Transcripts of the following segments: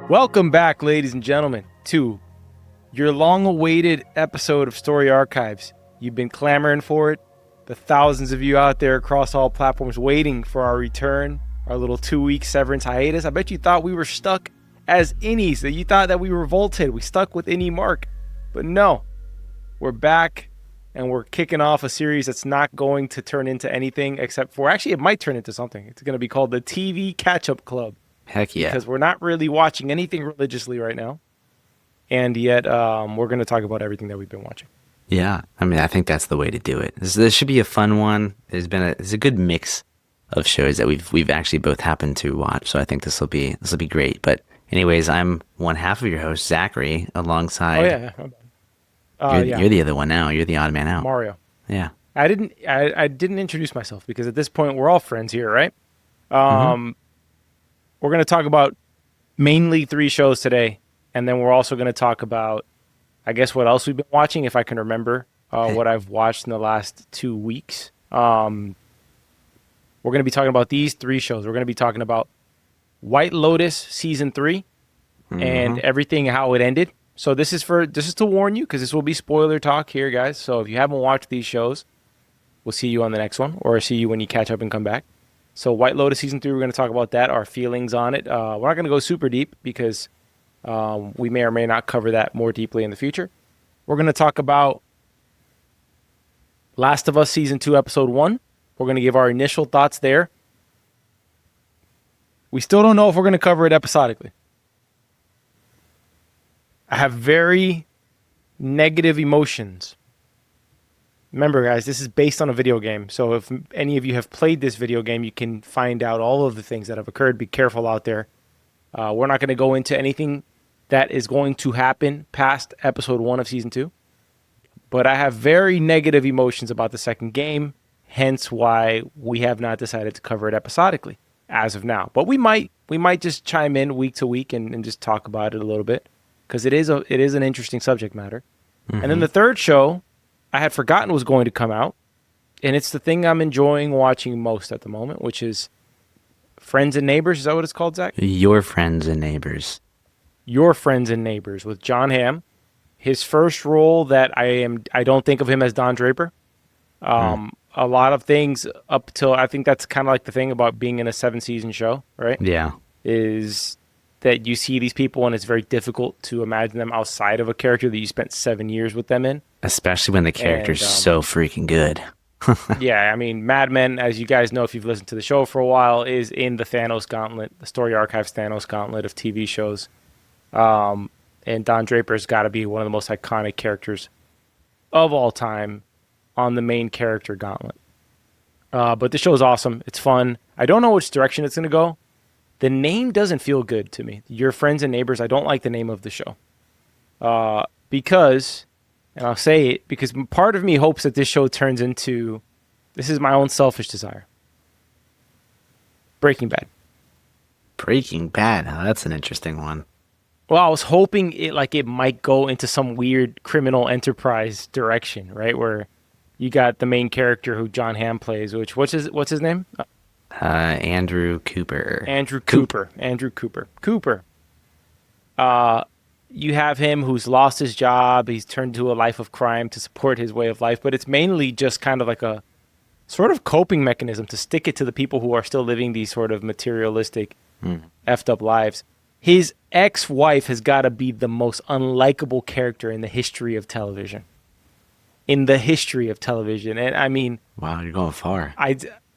Welcome back, ladies and gentlemen, to your long-awaited episode of Story Archives. You've been clamoring for it. The thousands of you out there across all platforms waiting for our return, our little 2-week severance hiatus. I bet you thought we were stuck as innies, that you thought that we revolted. We stuck with Innie Mark. But no, we're back, and we're kicking off a series that's not going to turn into anything except for, actually, it might turn into something. It's going to be called the TV Catchup Club. Heck yeah. Because we're not really watching anything religiously right now. And yet, we're going to talk about everything that we've been watching. Yeah. I mean, I think that's the way to do it. This should be a fun one. There's a good mix of shows that we've actually both happened to watch. So I think this will be great. But anyways, I'm one half of your host, Zachary, alongside. Oh yeah. You're the other one now. You're the odd man out. Mario. Yeah. I didn't introduce myself because at this point we're all friends here, right? We're going to talk about mainly 3 shows today, and then we're also going to talk about, I guess, what else we've been watching, if I can remember what I've watched in the last 2 weeks. We're going to be talking about these 3 shows. We're going to be talking about White Lotus Season 3 and everything, how it ended. So this is to warn you, because this will be spoiler talk here, guys. So if you haven't watched these shows, we'll see you on the next one, or see you when you catch up and come back. So White Lotus Season 3, we're going to talk about that, our feelings on it. We're not going to go super deep because we may or may not cover that more deeply in the future. We're going to talk about Last of Us Season 2, Episode 1. We're going to give our initial thoughts there. We still don't know if we're going to cover it episodically. I have very negative emotions. Remember, guys, this is based on a video game. So if any of you have played this video game, you can find out all of the things that have occurred. Be careful out there. We're not going to go into anything that is going to happen past episode 1 of season 2. But I have very negative emotions about the second game, hence why we have not decided to cover it episodically as of now. But we might just chime in week to week and just talk about it a little bit, because it is an interesting subject matter. And then the third show I had forgotten was going to come out, and it's the thing I'm enjoying watching most at the moment, which is Friends and Neighbors. Is that what it's called, Zach? Your Friends and Neighbors. Your Friends and Neighbors with John Hamm. His first role that I don't think of him as Don Draper. A lot of things up till, I think that's kind of like the thing about being in a 7-season show, right? Yeah. Is that you see these people and it's very difficult to imagine them outside of a character that you spent 7 years with them in. Especially when the character's so freaking good. Yeah, I mean, Mad Men, as you guys know if you've listened to the show for a while, is in the Thanos gauntlet, the Story Archives Thanos gauntlet of TV shows. And Don Draper's got to be one of the most iconic characters of all time on the main character gauntlet. But the show's awesome. It's fun. I don't know which direction it's going to go. The name doesn't feel good to me. Your Friends and Neighbors, I don't like the name of the show. Because, and I'll say it, because part of me hopes that this show turns into, this is my own selfish desire, Breaking Bad. Breaking Bad, huh? That's an interesting one. Well, I was hoping it might go into some weird criminal enterprise direction, right? Where you got the main character who John Hamm plays, what's his name? Andrew Cooper. Andrew Cooper. You have him who's lost his job. He's turned to a life of crime to support his way of life. But it's mainly just kind of like a sort of coping mechanism to stick it to the people who are still living these sort of materialistic, effed up lives. His ex-wife has got to be the most unlikable character in the history of television. And I mean... Wow, you're going far.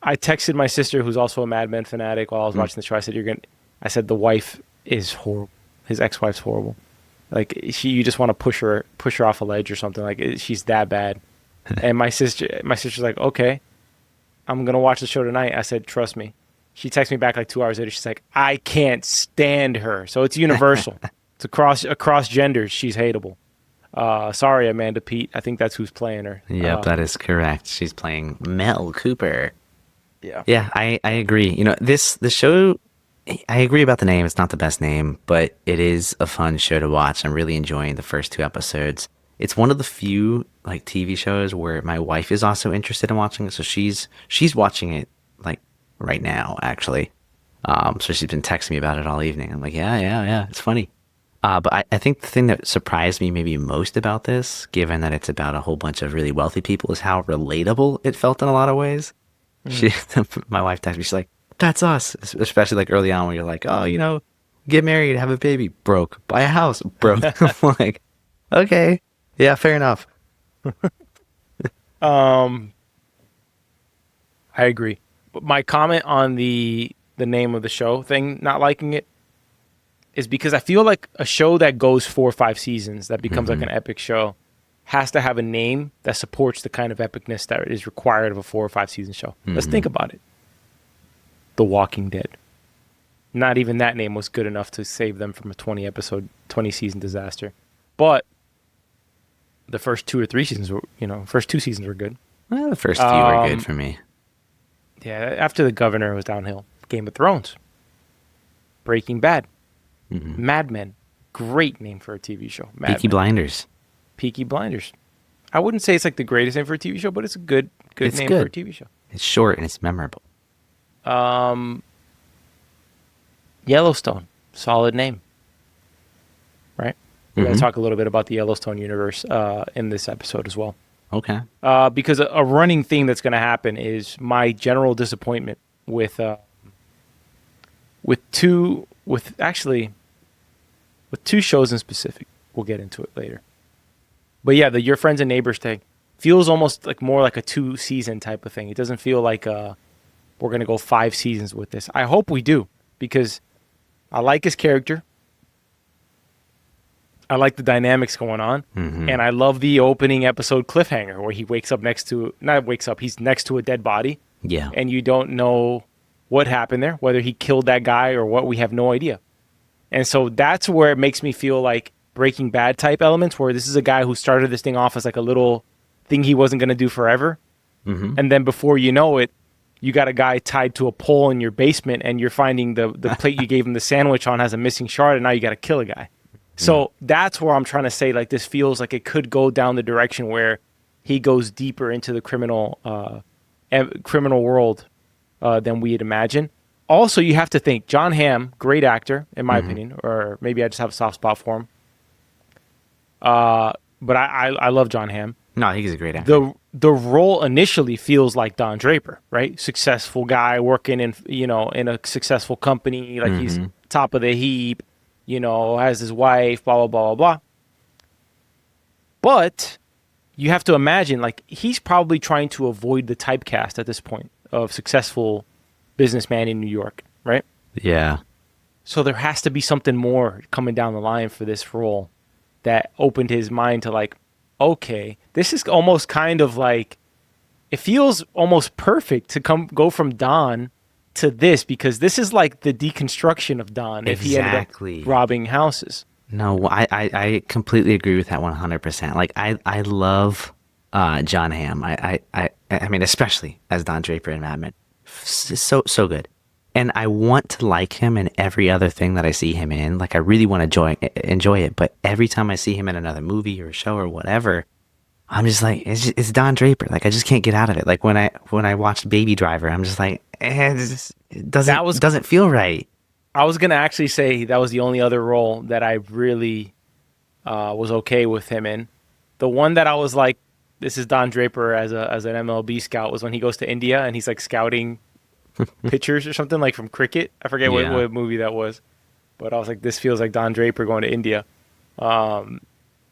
I texted my sister, who's also a Mad Men fanatic, while I was watching the show. I said the wife is horrible. His ex-wife's horrible. Like, you just want to push her off a ledge or something. Like, she's that bad. And my sister's like, okay, I'm gonna watch the show tonight. I said, trust me. She texted me back like 2 hours later. She's like, I can't stand her. So it's universal. It's across genders. She's hateable. Sorry, Amanda Peet. I think that's who's playing her. Yep, that is correct. She's playing Mel Cooper. Yeah. Yeah, I agree. You know, the show, I agree about the name. It's not the best name, but it is a fun show to watch. I'm really enjoying the first 2 episodes. It's one of the few like TV shows where my wife is also interested in watching it. So she's watching it like right now, actually. So she's been texting me about it all evening. I'm like, yeah, it's funny. But I think the thing that surprised me maybe most about this, given that it's about a whole bunch of really wealthy people, is how relatable it felt in a lot of ways. She, my wife texted me, she's like, that's us. Especially like early on when you're like, oh, get married, have a baby, broke, buy a house, broke. I'm like, okay, yeah, fair enough. I agree. But my comment on the name of the show thing, not liking it, is because I feel like a show that goes 4 or 5 seasons that becomes like an epic show has to have a name that supports the kind of epicness that is required of a 4 or 5 season show. Let's think about it. The Walking Dead. Not even that name was good enough to save them from a 20 season disaster. But the first 2 or 3 seasons were, first 2 seasons were good. Well, the first few were good for me. Yeah, after The Governor, it was downhill. Game of Thrones. Breaking Bad. Mad Men. Great name for a TV show. Peaky Blinders. Peaky Blinders. I wouldn't say it's like the greatest name for a TV show, but it's a good name for a TV show. It's short and it's memorable. Yellowstone. Solid name. Right? We're going to talk a little bit about the Yellowstone universe in this episode as well. Okay. Because a running theme that's going to happen is my general disappointment with two shows in specific. We'll get into it later. But yeah, the Your Friends and Neighbors thing feels almost like more like a 2-season type of thing. It doesn't feel like we're going to go 5 seasons with this. I hope we do, because I like his character. I like the dynamics going on. And I love the opening episode cliffhanger where he he's next to a dead body. Yeah. And you don't know what happened there, whether he killed that guy or what, we have no idea. And so that's where it makes me feel like Breaking Bad type elements, where this is a guy who started this thing off as like a little thing he wasn't going to do forever. And then before you know it, you got a guy tied to a pole in your basement and you're finding the plate you gave him the sandwich on has a missing shard, and now you got to kill a guy. So that's where I'm trying to say, like, this feels like it could go down the direction where he goes deeper into the criminal world than we had imagined. Also, you have to think, John Hamm, great actor, in my opinion, or maybe I just have a soft spot for him. But I love John Hamm. No, he's a great actor. The role initially feels like Don Draper, right? Successful guy working in a successful company, like he's top of the heap, has his wife, blah blah blah blah blah. But you have to imagine, like, he's probably trying to avoid the typecast at this point of successful businessman in New York, right? Yeah. So there has to be something more coming down the line for this role that opened his mind to, like, okay, this is almost kind of like, it feels almost perfect to go from Don to this, because this is like the deconstruction of Don if he ended up robbing houses. No, I completely agree with that 100%. Like, I love John Hamm. I mean, especially as Don Draper in Mad Men. So good. And I want to like him in every other thing that I see him in. Like, I really want to enjoy it. But every time I see him in another movie or a show or whatever, I'm just like, it's Don Draper. Like, I just can't get out of it. Like, when I watched Baby Driver, I'm just like, it doesn't feel right. I was gonna actually say that was the only other role that I really was okay with him in. The one that I was like, this is Don Draper as an MLB scout, was when he goes to India and he's like scouting pitchers or something, like from cricket. I forget what movie that was, but I was like, this feels like Don Draper going to India.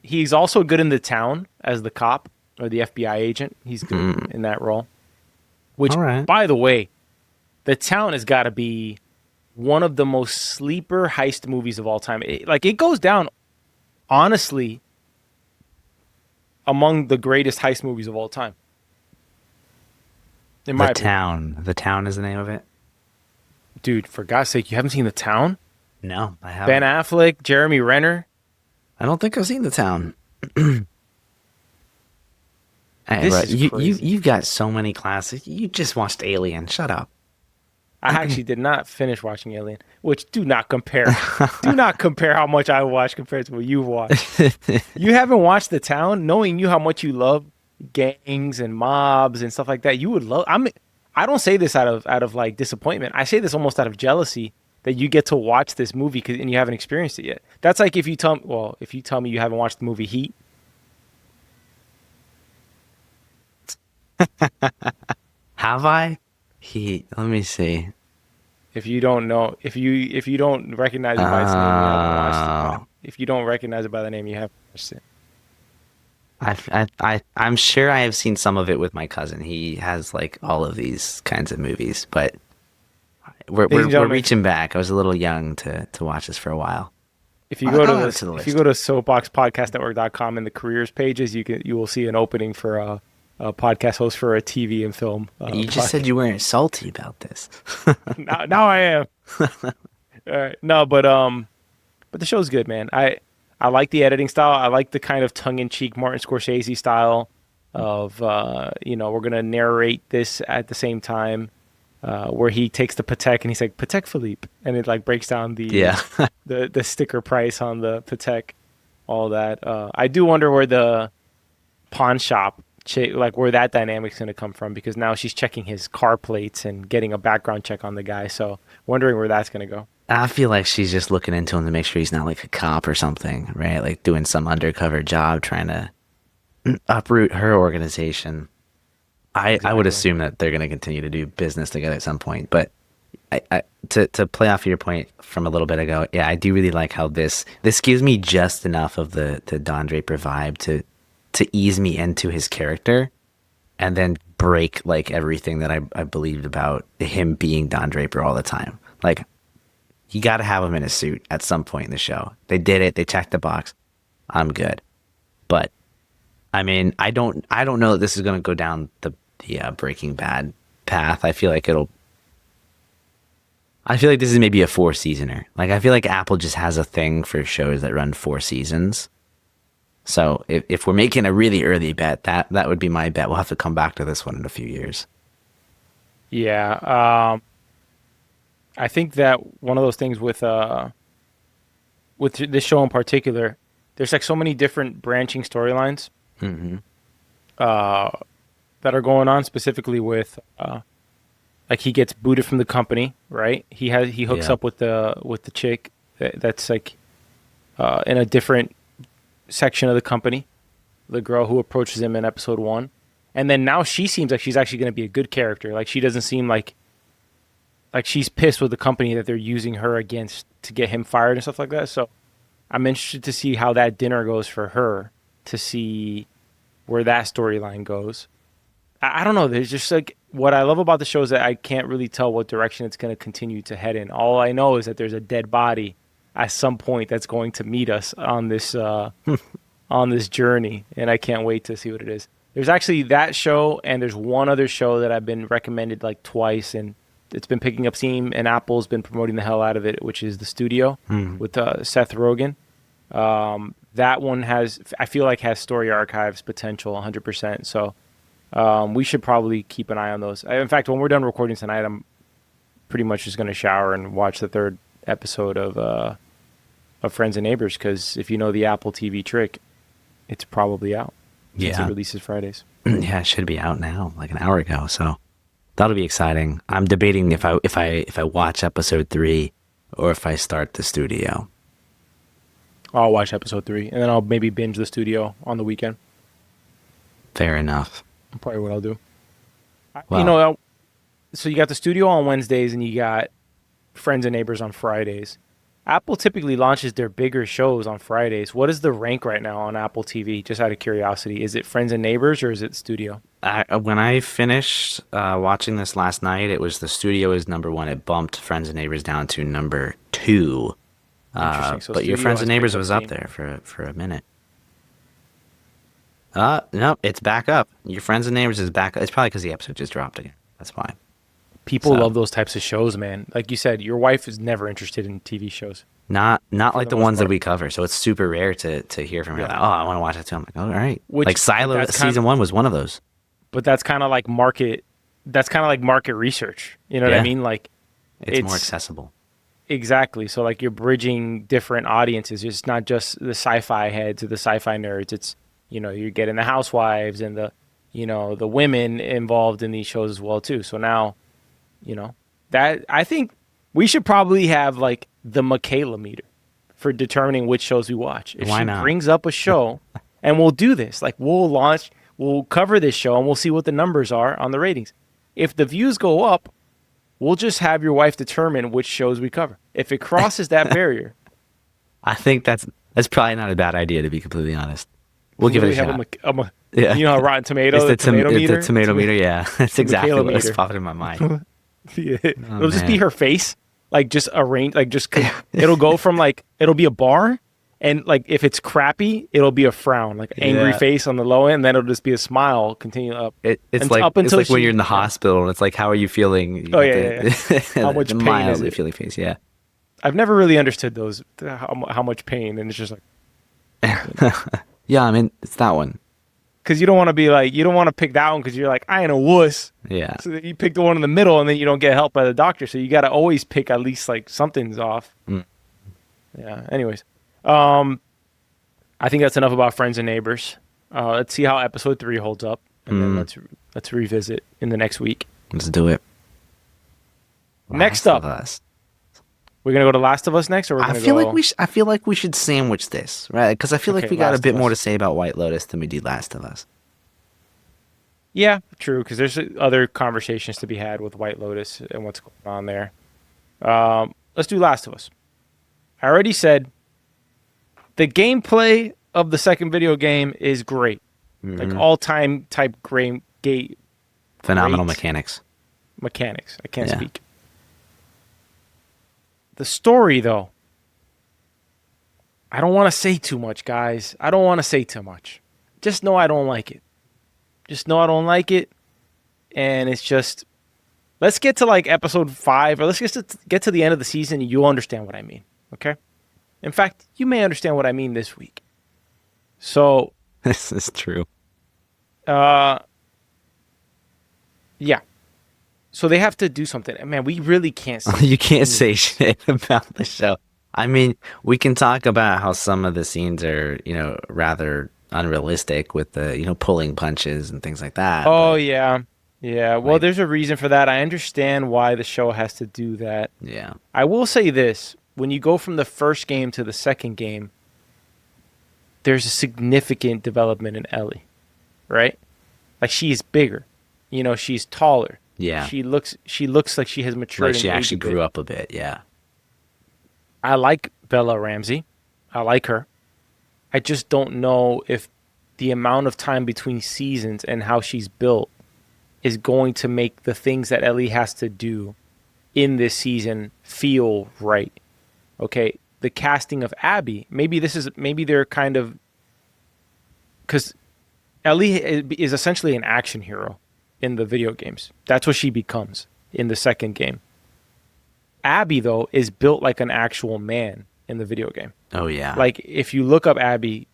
He's also good in The Town as the cop or the FBI agent. He's good in that role. Which, by the way, The Town has got to be one of the most sleeper heist movies of all time. It goes down, honestly, among the greatest heist movies of all time. In my opinion. The Town is the name of it. Dude, for God's sake, you haven't seen The Town? No, I haven't. Ben Affleck, Jeremy Renner. I don't think I've seen The Town. You've got so many classics. You just watched Alien. Shut up. I actually did not finish watching Alien, which do not compare. Do not compare how much I watched compared to what you've watched. You haven't watched The Town, knowing you how much you love gangs and mobs and stuff like that. You would love. I don't say this out of like disappointment. I say this almost out of jealousy that you get to watch this movie and you haven't experienced it yet. That's like if you tell me you haven't watched the movie Heat. Have I? Let me see. If you don't know, if you don't recognize it by its name, you haven't watched it. Oh, If you don't recognize it by the name, you haven't watched it. I'm sure I have seen some of it with my cousin. He has like all of these kinds of movies, but Ladies and we're gentlemen, reaching back. I was a little young to watch this for a while. if you go to I'll add it this, to the if you list. go to soapboxpodcastnetwork.com in the careers pages, you will see an opening for a podcast host for a TV and film. You just said you weren't salty about this. Now I am. All right. No, but the show's good, man. I like the editing style. I like the kind of tongue-in-cheek Martin Scorsese style of we're gonna narrate this at the same time, where he takes the Patek and he's like Patek Philippe, and it like breaks down Yeah. the sticker price on the Patek, all that. I do wonder where the pawn shop like where that dynamic's going to come from, because now she's checking his car plates and getting a background check on the guy, so wondering where that's going to go. I feel like she's just looking into him to make sure he's not like a cop or something, right? Like doing some undercover job trying to uproot her organization. I would Exactly. assume that they're going to continue to do business together at some point. But to play off your point from a little bit ago, yeah, I do really like how this gives me just enough of the Don Draper vibe to ease me into his character, and then break like everything that I believed about him being Don Draper all the time. Like, you got to have him in a suit at some point in the show. They did it. They checked the box. I'm good. But I mean, I don't know that this is going to go down the Breaking Bad path. I feel like this is maybe a 4-seasoner. Like, I feel like Apple just has a thing for shows that run 4 seasons. So if we're making a really early bet, that would be my bet. We'll have to come back to this one in a few years. Yeah, I think that one of those things with this show in particular, there's like so many different branching storylines Hmm. uh, that are going on, specifically with like he gets booted from the company, right? He hooks Yeah. up with the chick that's like in a different section of the company, the girl who approaches him in episode 1. And then now she seems like she's actually going to be a good character. Like she doesn't seem like she's pissed with the company that they're using her against to get him fired and stuff like that. So I'm interested to see how that dinner goes for her, to see where that storyline goes. I don't know. There's just like what I love about the show is that I can't really tell what direction it's going to continue to head in. All I know is that there's a dead body at some point that's going to meet us on this journey, and I can't wait to see what it is. There's actually that show, and there's one other show that I've been recommended like twice, and it's been picking up steam, and Apple's been promoting the hell out of it, which is The Studio with Seth Rogen. That one I feel like has story archives potential 100%. So we should probably keep an eye on those. In fact, when we're done recording tonight, I'm pretty much just going to shower and watch the third episode of Friends and Neighbors, because if you know the Apple TV trick, it's probably out since it Yeah. releases Fridays. Yeah, it should be out now, like an hour ago. So that'll be exciting. I'm debating if I watch episode 3 or if I start The Studio. I'll watch episode 3, and then I'll maybe binge The Studio on the weekend. Fair enough. Probably what I'll do. You Well, know, so you got The Studio on Wednesdays, and you got Friends and Neighbors on Fridays. Apple typically launches their bigger shows on Fridays. What is the rank right now on Apple TV? Just out of curiosity, is it Friends and Neighbors or is it Studio? when I finished watching this last night, it was The Studio is number 1. It bumped Friends and Neighbors down to number 2. Interesting. So But your Studio Friends and has Neighbors picked up was up steam. there for a minute. No, it's back up. Your Friends and Neighbors is back. It's probably because the episode just dropped again. That's why. People So love those types of shows, man. Like you said, your wife is never interested in TV shows not for like the the most ones that part. we cover. So it's super rare to hear from her. Like, Yeah. oh, I want to watch that too. I'm like, oh, all right. Which Like Silo that's kind season 1 was one of those. but that's kind of like market. That's kind of like market research. You know what I Yeah, mean? Like it's more it's accessible. exactly. So like you're bridging different audiences. It's not just the sci-fi heads or the sci-fi nerds. It's you're getting the housewives and the women involved in these shows as well too. So now, that I think we should probably have like the Michaela meter for determining which shows we watch. If Why she not? brings up a show, and we'll do this, like we'll cover this show and we'll see what the numbers are on the ratings. If the views go up, we'll just have your wife determine which shows we cover. If it crosses that barrier, I think that's probably not a bad idea, to be completely honest. We'll give it a have shot. Yeah. You know how Rotten Tomato, It's tomato meter? the tomato meter, yeah. That's the exactly Michaela what's meter. popping in my mind. Yeah. Oh, It'll just be man. her face, like just arranged, like just it'll go from like it'll be a bar, and like if it's crappy, it'll be a frown, like angry Yeah. face on the low end, and then it'll just be a smile, continue up. It's And like up it's until like when she- you're in the hospital and it's like, how are you feeling? You Oh, got yeah, the, How much the pain mildly is it? feeling face, yeah. I've never really understood those how much pain, and it's just like Yeah, I mean, it's that one. because you don't want to be like you don't want to pick that one because you're like I ain't a wuss. Yeah. So that you pick the one in the middle, and then you don't get help by the doctor. So you got to always pick at least like something's off. Mm. Yeah. Anyways, I think that's enough about Friends and Neighbors. Let's see how episode 3 holds up, and then let's revisit in the next week. Let's do it. Next Last of up. Us. We're gonna go to Last of Us next, or we're I gonna feel go... like I feel like we should sandwich this, right? Because I feel like Okay, we got a Last bit of more to Us. say about White Lotus than we do Last of Us. Yeah, true. Because there's other conversations to be had with White Lotus and what's going on there. Let's do Last of Us. I already said the gameplay of the second video game is great, like all-time type great Phenomenal great mechanics. mechanics. I can't Yeah. speak. The story, though, I don't want to say too much, guys. I don't want to say too much. Just know I don't like it. Just know I don't like it. And it's just, let's get to like episode 5, or let's get to the end of the season. And you'll understand what I mean. Okay? In fact, you may understand what I mean this week. So, This is true. yeah. So they have to do something. Man, we really can't say. You can't say shit about the show. I mean, we can talk about how some of the scenes are, rather unrealistic with the, pulling punches and things like that. Oh, but yeah. Yeah. Well, Like- there's a reason for that. I understand why the show has to do that. yeah. I will say this. When you go from the first game to the second game, there's a significant development in Ellie, right? Like, she's bigger. She's taller. Yeah. She looks like she has matured. Like she in age actually a bit. grew up a bit. Yeah. I like Bella Ramsey. I like her. I just don't know if the amount of time between seasons and how she's built is going to make the things that Ellie has to do in this season feel right. Okay, the casting of Abby, maybe they're kind of, because Ellie is essentially an action hero in the video games. That's what she becomes in the second game. Abby, though, is built like an actual man in the video game. Oh yeah. Like, if you look up Abby,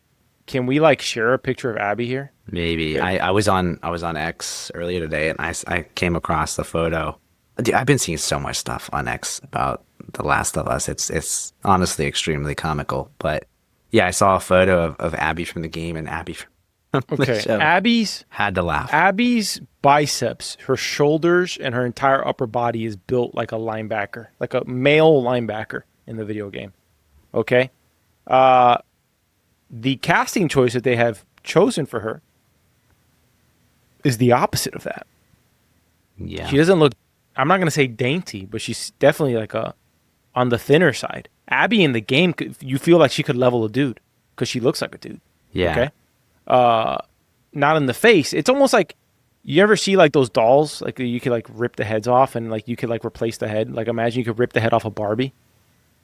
can we like share a picture of Abby here? Maybe. Okay. I was on X earlier today and I came across the photo. Dude, I've been seeing so much stuff on X about The Last of Us. It's honestly extremely comical. But yeah, I saw a photo of Abby from the game and Abby from the Okay, show. Had to laugh. Abby's biceps, her shoulders, and her entire upper body is built like a linebacker, like a male linebacker in the video game. Okay? The casting choice that they have chosen for her is the opposite of that. Yeah. She doesn't look, I'm not going to say dainty, but she's definitely like on the thinner side. Abby in the game, you feel like she could level a dude because she looks like a dude. Yeah. Okay? Not in the face. It's almost like, you ever see like those dolls, like you could like rip the heads off and like you could like replace the head. Like imagine you could rip the head off a Barbie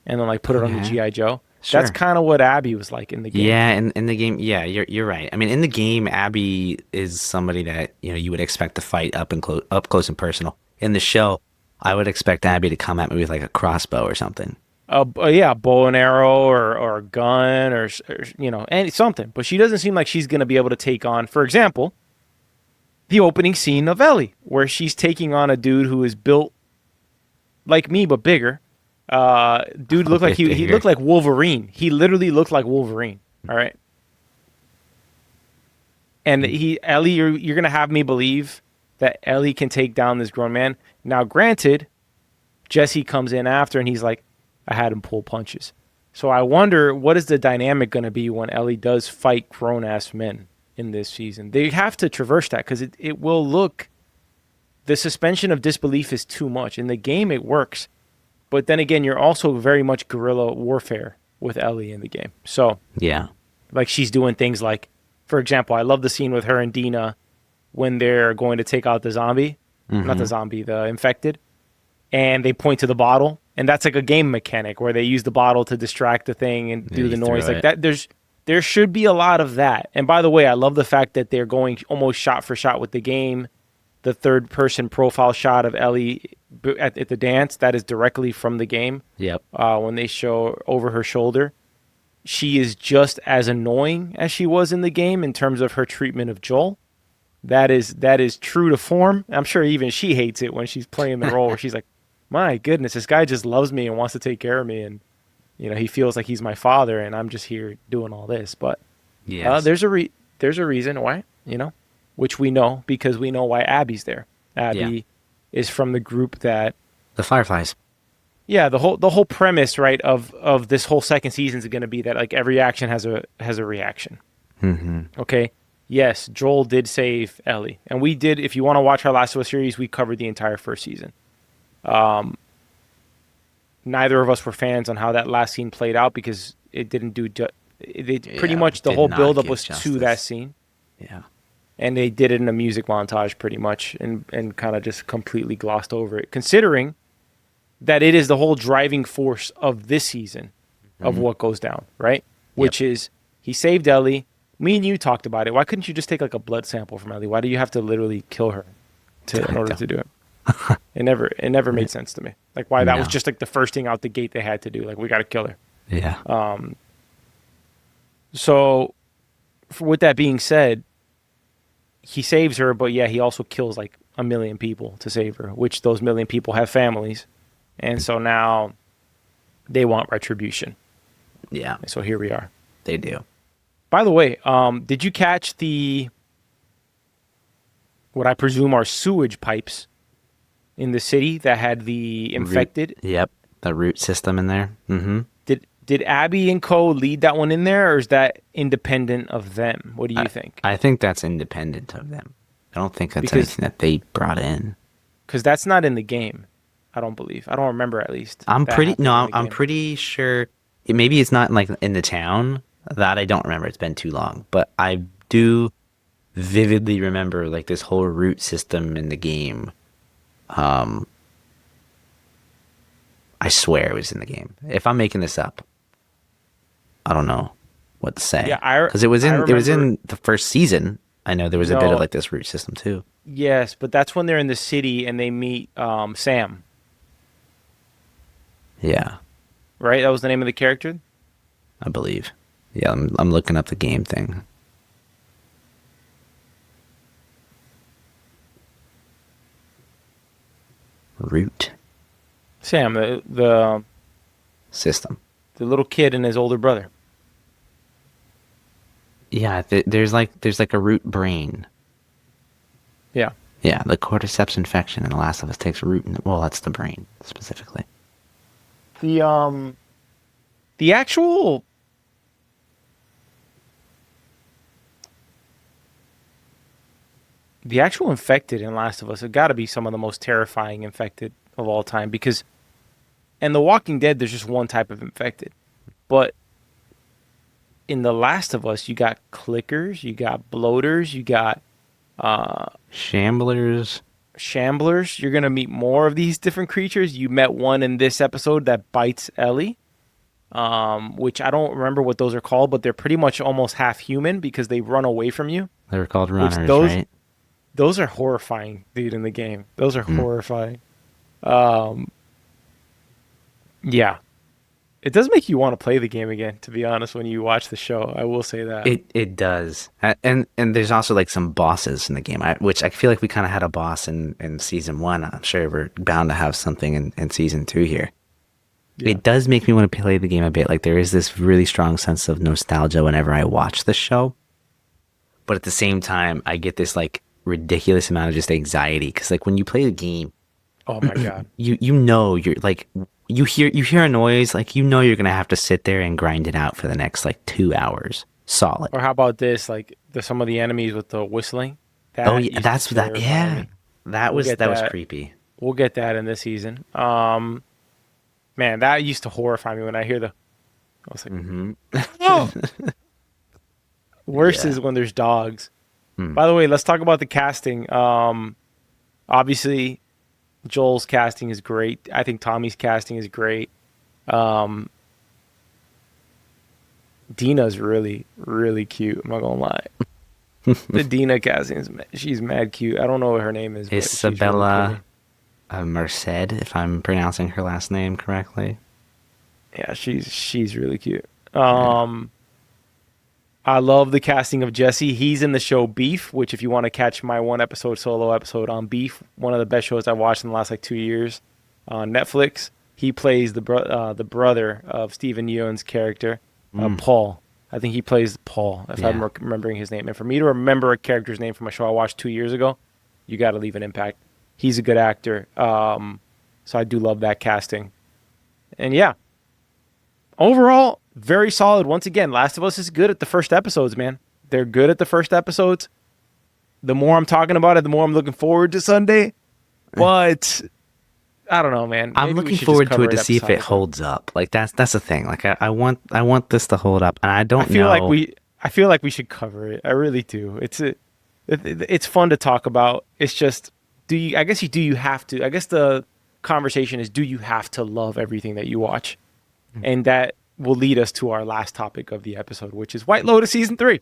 and then like put it on the Okay. G.I. Joe. Sure. That's kind of what Abby was like in the game. Yeah, in the game, yeah, you're right. I mean, in the game, Abby is somebody that you would expect to fight up close and personal. In the show, I would expect Abby to come at me with like a crossbow or something. Yeah, bow and arrow or a gun or and something. But she doesn't seem like she's gonna be able to take on, for example, the opening scene of Ellie, where she's taking on a dude who is built like me but bigger. Dude looked like he bigger. looked like Wolverine. He literally looked like Wolverine. All right. And Ellie, you're gonna have me believe that Ellie can take down this grown man. Now, granted, Jesse comes in after and he's like, I had him pull punches. So I wonder what is the dynamic going to be when Ellie does fight grown ass men in this season. They have to traverse that because it will look, the suspension of disbelief is too much. In the game, it works. But then again, you're also very much guerrilla warfare with Ellie in the game. So, Yeah. like, she's doing things like, for example, I love the scene with her and Dina when they're going to take out the zombie. Not the zombie, the infected. And they point to the bottle. And that's like a game mechanic where they use the bottle to distract the thing and do the noise like that. There should be a lot of that. And by the way, I love the fact that they're going almost shot for shot with the game. The third person profile shot of Ellie at the dance, that is directly from the game. Yep. When they show over her shoulder, she is just as annoying as she was in the game in terms of her treatment of Joel. That is true to form. I'm sure even she hates it when she's playing the role where she's like, my goodness, this guy just loves me and wants to take care of me, and he feels like he's my father, and I'm just here doing all this. But Yes. there's a reason why, which we know because we know why Abby's there. Abby is from the group that The Fireflies. the whole premise, right, of this whole second season is going to be that like every action has a reaction. Okay. Yes, Joel did save Ellie, and we did. If you want to watch our Last of Us series, we covered the entire first season. Neither of us were fans on how that last scene played out because it didn't do. Pretty much the whole buildup was to that scene. Yeah. And they did it in a music montage pretty much and kind of just completely glossed over it, considering that it is the whole driving force of this season of what goes down, right? Which is he saved Ellie. Me and you talked about it. Why couldn't you just take like a blood sample from Ellie? Why do you have to literally kill her in order to do it? It never made sense to me. Like why that was just like the first thing out the gate they had to do. Like we got to kill her. Yeah. So with that being said, he saves her, but he also kills like 1 million people to save her, which those 1 million people have families. And so now they want retribution. Yeah. And so here we are. They do. By the way, did you catch what I presume are sewage pipes in the city that had the infected? Yep. The root system in there. Mm-hmm. Did Abby and Co. lead that one in there, or is that independent of them? What do you think? I think that's independent of them. I don't think that's Because- anything that they brought in. Because that's not in the game. I don't believe. I don't remember at least. I'm that pretty happened in the I'm game. pretty sure maybe it's not like in the town. That I don't remember. It's been too long. But I do vividly remember like this whole root system in the game. I swear it was in the game. If I'm making this up, I don't know what to say. Yeah, because it was in remember- the first season. I know there was a bit No. of like this root system too. Yes, but that's when they're in the city and they meet Sam. Yeah, Right? That was the name of the character. I believe. Yeah, I'm looking up the game thing. Root Sam, the system. little kid and his older brother. Yeah, there's like a root brain. Yeah. Yeah, the cordyceps infection in The Last of Us takes root in well, that's the brain specifically. The actual infected in Last of Us have got to be some of the most terrifying infected of all time because in The Walking Dead there's just one type of infected. But in The Last of Us you got clickers, you got bloaters, you got Shamblers. shamblers. You're going to meet more of these different creatures. You met one in this episode that bites Ellie, which I don't remember what those are called, but they're pretty much almost half human because they run away from you. They were called runners, those- right? Those are horrifying, dude, in the game. Those are horrifying. Yeah. It does make you want to play the game again, to be honest, when you watch the show. I will say that. It does, and there's also like some bosses in the game, which I feel like we kind of had a boss in season 1. I'm sure we're bound to have something in season 2 here. Yeah. It does make me want to play the game a bit. Like there is this really strong sense of nostalgia whenever I watch the show, but at the same time, I get this like ridiculous amount of just anxiety because like when you play the game, Oh my God. you know you're like you hear a noise like you know you're gonna have to sit there and grind it out for the next like 2 hours solid. Or how about this? Like some of the enemies with the whistling. Oh That yeah, used to that's that. terrify Yeah, me. We'll get that was that. creepy. We'll get that in this season. Man, that used to horrify me when I hear the. I was like, Hmm. oh. Worst Yeah. is when there's dogs. Hmm. By the way, let's talk about the casting. Obviously, Joel's casting is great. I think Tommy's casting is great. Um, Dina's really, really cute. I'm not gonna lie. The Dina casting is she's mad cute. I don't know what her name is, but she's really pretty. Isabella Merced, if I'm pronouncing her last name correctly. Yeah, she's really cute. Yeah. I love the casting of Jesse. He's in the show Beef, which if you want to catch my one episode solo episode on Beef, one of the best shows I watched in the last like 2 years on Netflix. He plays the brother of Stephen Yeun's character, Mm. Paul. I think he plays Paul, if I'm Yeah. remembering his name. And for me to remember a character's name from a show I watched 2 years ago, you got to leave an impact. He's a good actor, so I do love that casting. And yeah, overall, very solid. Once again, Last of Us is good at the first episodes, man. They're good at the first episodes. The more I'm talking about it, the more I'm looking forward to Sunday. But I don't know, man. I'm Maybe we looking should just forward to cover it to see if it episodically. holds up. Like that's the thing. Like I want this to hold up, and I I don't feel like know. we should cover it. I really do. It's fun to talk about. It's just do you have to? I guess the conversation is do you have to love everything that you watch? And that will lead us to our last topic of the episode, which is White Lotus season 3.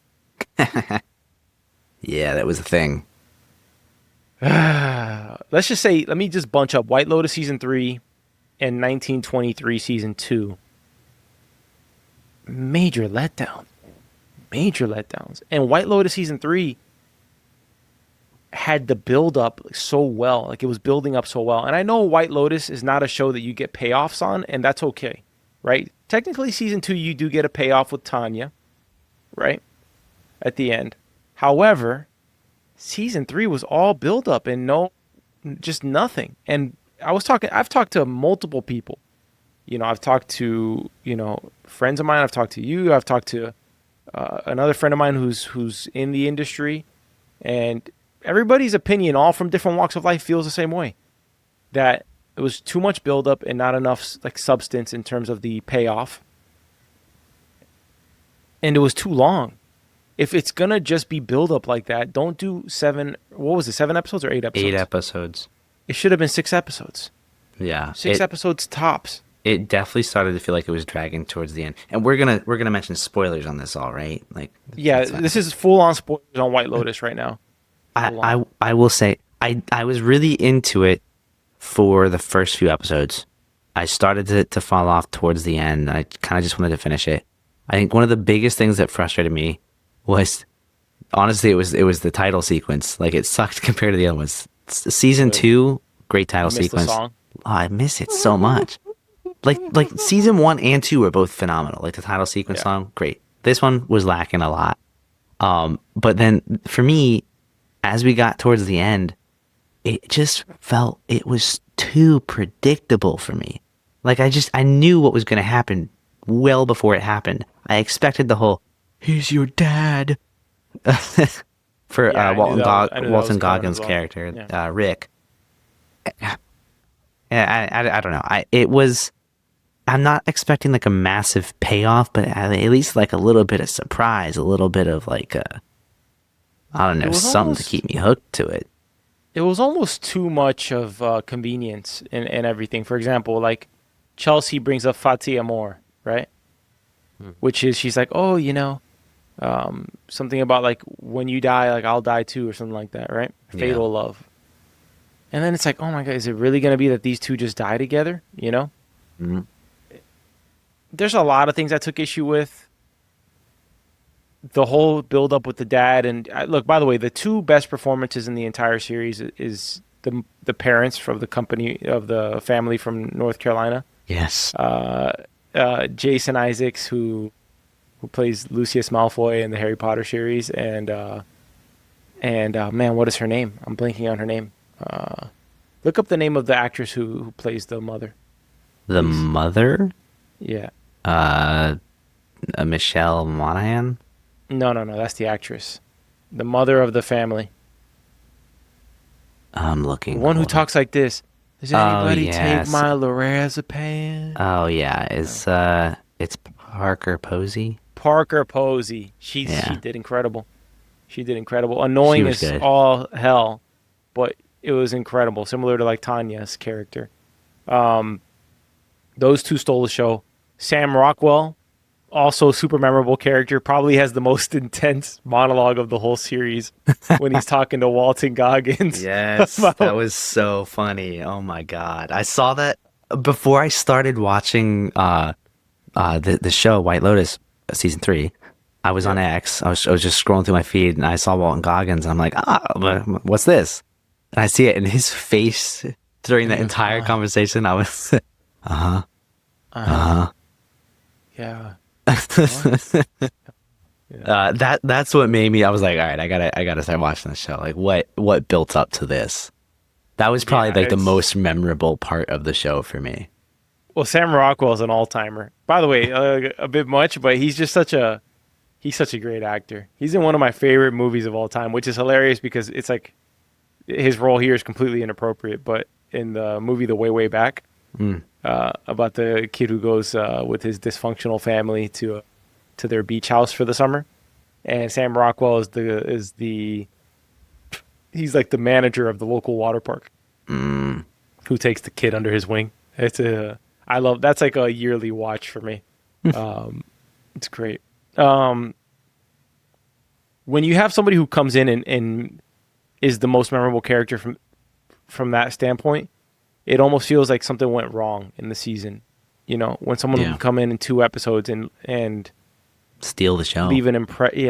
Yeah, that was a thing. Let's just say, let me just bunch up White Lotus season 3 and 1923 season 2. Major letdown. Major letdowns. And White Lotus season 3 had the build up so well. Like it was building up so well. And I know White Lotus is not a show that you get payoffs on, and that's okay, right? Technically, season 2, you do get a payoff with Tanya, right? At the end. However, season 3 was all build up and just nothing. And I've talked to multiple people. I've talked to, friends of mine. I've talked to you. I've talked to another friend of mine who's in the industry, and everybody's opinion, all from different walks of life, feels the same way. That it was too much buildup and not enough like substance in terms of the payoff, and it was too long. If it's gonna just be buildup like that, don't do seven. What was it? 7 episodes or 8 episodes? 8 episodes. It should have been 6 episodes. Yeah. Six episodes tops. It definitely started to feel like it was dragging towards the end. And we're gonna mention spoilers on this, all right? Like Yeah, that's fine. this is full on spoilers on White Lotus right now. I, Full on. I will say I was really into it for the first few episodes. I started to fall off towards the end. I kind of just wanted to finish it. I think one of the biggest things that frustrated me was honestly it was the title sequence. Like it sucked compared to the other ones. Season Really? 2, great title You missed the sequence. song. Oh, I miss it so much. Like season 1 and 2 are both phenomenal. Like the title sequence Yeah. song, great. This one was lacking a lot. But then for me, as we got towards the end, it just felt it was too predictable for me. Like I knew what was going to happen well before it happened. I expected the whole "He's your dad" for Yeah, I knew that was Walton coming Goggins' as well. character, Yeah. Rick. Yeah, I don't know. It was. I'm not expecting like a massive payoff, but at least like a little bit of surprise, a little bit of like I don't know, was something to almost- keep me hooked to it. It was almost too much of convenience and everything. For example, like Chelsea brings up Fatih Amor, right? Which is she's like, oh, something about like when you die, like I'll die too, or something like that, right? Yeah. Fatal love. And then it's like, oh my God, is it really going to be that these two just die together? Mhm. There's a lot of things I took issue with. The whole build up with the dad and look, by the way, the two best performances in the entire series is the parents from the company of the family from North Carolina. Yes. Jason Isaacs, who plays Lucius Malfoy in the Harry Potter series, and And man, what is her name? I'm blanking on her name. Look up the name of the actress who plays the mother, The please. mother, Yeah. uh, Michelle Monaghan. No, no, no. That's the actress. The mother of the family. I'm The looking. one who Hold on. talks like this. Does Oh anybody take yes. my lorazepam? Oh yeah. No. It's Parker Posey. Parker Posey. She Yeah, did incredible. She did incredible. she Annoying was as good. all hell, but it was incredible. Similar to like Tanya's character. Um, those two stole the show. Sam Rockwell, also super memorable character, probably has the most intense monologue of the whole series when he's talking to Walton Goggins Yes, that about was so funny. Oh my God. I saw that before I started watching the show White Lotus season 3. I was on yeah. X. I was just scrolling through my feed and I saw Walton Goggins and I'm like, what's this? And I see it in his face during And the he goes, entire conversation. I was, uh-huh, uh-huh, uh-huh. yeah. What? Yeah. That's what made me. I was like, all right, I gotta start watching the show. Like, what built up to this? That was probably Yeah, like the it's most memorable part of the show for me. well, Sam Rockwell's an all-timer. By the way, a bit much, but he's such a great actor. He's in one of my favorite movies of all time, which is hilarious because it's like his role here is completely inappropriate, but in the movie The Way Way Back, Mm. about the kid who goes with his dysfunctional family to their beach house for the summer, and Sam Rockwell is the he's like the manager of the local water park Mm. who takes the kid under his wing. It's a I love that's like a yearly watch for me. Um, it's great. Um, when you have somebody who comes in and is the most memorable character from that standpoint, it almost feels like something went wrong in the season. You know, when someone Yeah. can come in 2 episodes and Steal the show. leave an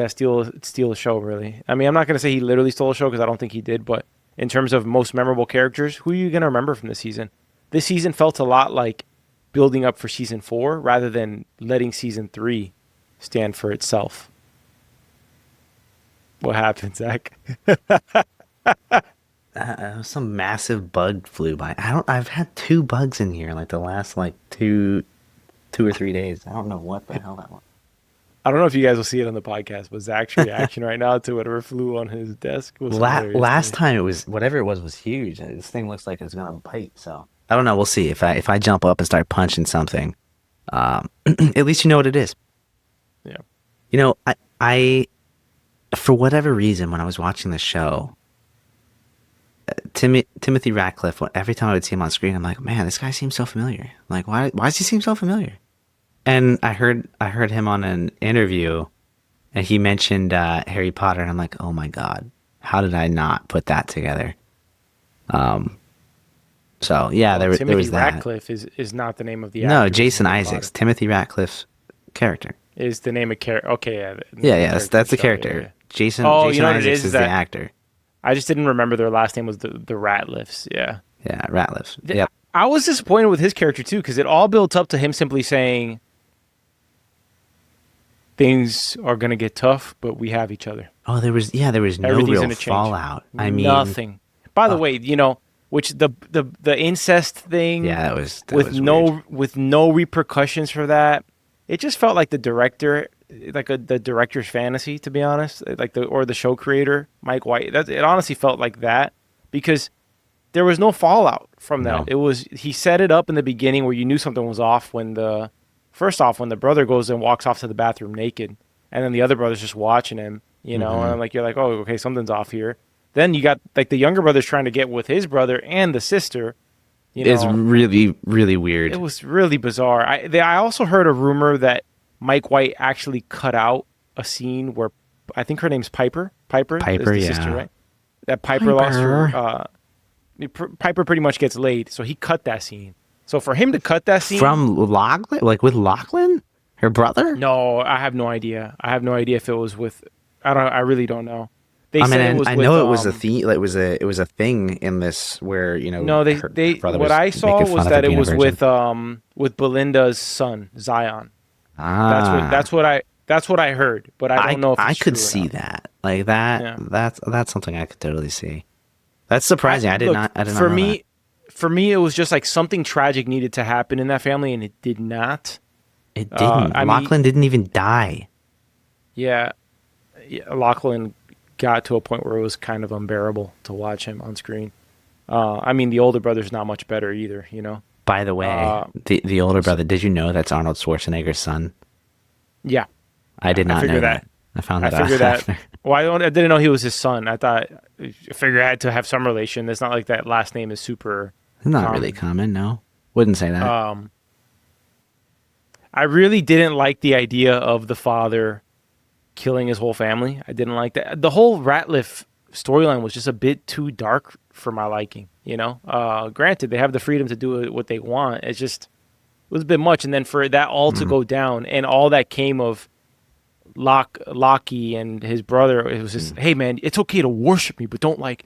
steal a show really. I mean, I'm not gonna say he literally stole a show because I don't think he did, but in terms of most memorable characters, who are you gonna remember from this season? This season felt a lot like building up for season 4 rather than letting season 3 stand for itself. What happened, Zach? Some massive bug flew by. I've had 2 bugs in here like the last like 2 or 3 days. I don't know what the hell that was. I don't know if you guys will see it on the podcast, but Zach's reaction right now to whatever flew on his desk was hilarious to Last me. time it was whatever it was huge. This thing looks like it's gonna bite. So I don't know. We'll see if I jump up and start punching something. At least you know what it is. Yeah. You know, I for whatever reason when I was watching the show, Timothy Ratcliffe. Every time I would see him on screen, I'm like, man, this guy seems so familiar. Like, why does he seem so familiar? And I heard him on an interview, and he mentioned Harry Potter, and I'm like, oh my god, how did I not put that together? So yeah, Well, there Timothy was that. Ratcliffe is not the name of the No, actor who's Jason in Harry Isaacs, Potter. Timothy Ratcliffe's character. Is the name of character? Okay, yeah, Yeah, that's the show, yeah, character. yeah. Jason Oh, you Jason know what it Isaacs is the that actor. I just didn't remember their last name was the Ratliffs. Yeah. Yeah, Ratcliffe. Th- Yep. I was disappointed with his character too because it all built up to him simply saying things are gonna get tough, but we have each other. Oh, there was no Everything's real gonna change. fallout. I mean, Nothing. By the uh, way, you know, which the incest thing yeah, that with was weird. no repercussions for that. It just felt like the director, the director's fantasy, to be honest, like the show creator, Mike White. It honestly felt like that because there was no fallout from that. No. It was he set it up in the beginning where you knew something was off when when the brother goes and walks off to the bathroom naked, and then the other brother's just watching him, you know, Mhm. and like you're like, oh, okay, something's off here. Then you got like the younger brother's trying to get with his brother and the sister. You It's know, really, really weird. it was really bizarre. I also heard a rumor that Mike White actually cut out a scene where I think her name's Piper. Piper is Piper, the yeah. sister, right? That Piper lost her. Piper. Piper pretty much gets laid, so he cut that scene. So for him to cut that scene, From Lachlan? Like with Lachlan? Her brother? no, I have no idea. I have no idea if it was with. I don't. I really don't know. They I mean, said it was I with, know it was a theme. Like, it was a thing in this where No, her brother what was I saw making fun was of that her it being a was virgin. with Belinda's son Zion. Ah, That's what That's what I heard, but I don't know if I it's could true or see not. that. Like that. Yeah. That's something I could totally see. That's surprising. Look, I did not know that. for me, it was just like something tragic needed to happen in that family, and it did not. It didn't. I mean, Lachlan didn't even die. yeah, yeah, Lachlan got to a point where it was kind of unbearable to watch him on screen. I mean, the older brother's not much better either, you know. By the way, Uh, the older brother, did you know that's Arnold Schwarzenegger's son? yeah, I did I not know figured that. that. I found I that out figured that. after. Well, I didn't know he was his son. I figured I had to have some relation. It's not like that last name is super Not really common. common, no. Wouldn't say that. Um, I really didn't like the idea of the father killing his whole family. I didn't like that. The whole Ratliff storyline was just a bit too dark for my liking, you know? Granted, they have the freedom to do what they want. It's just, it was a bit much. And then for that all to go down and all that came of Lockie and his brother, it was just, hey, man, it's okay to worship me, but don't, like,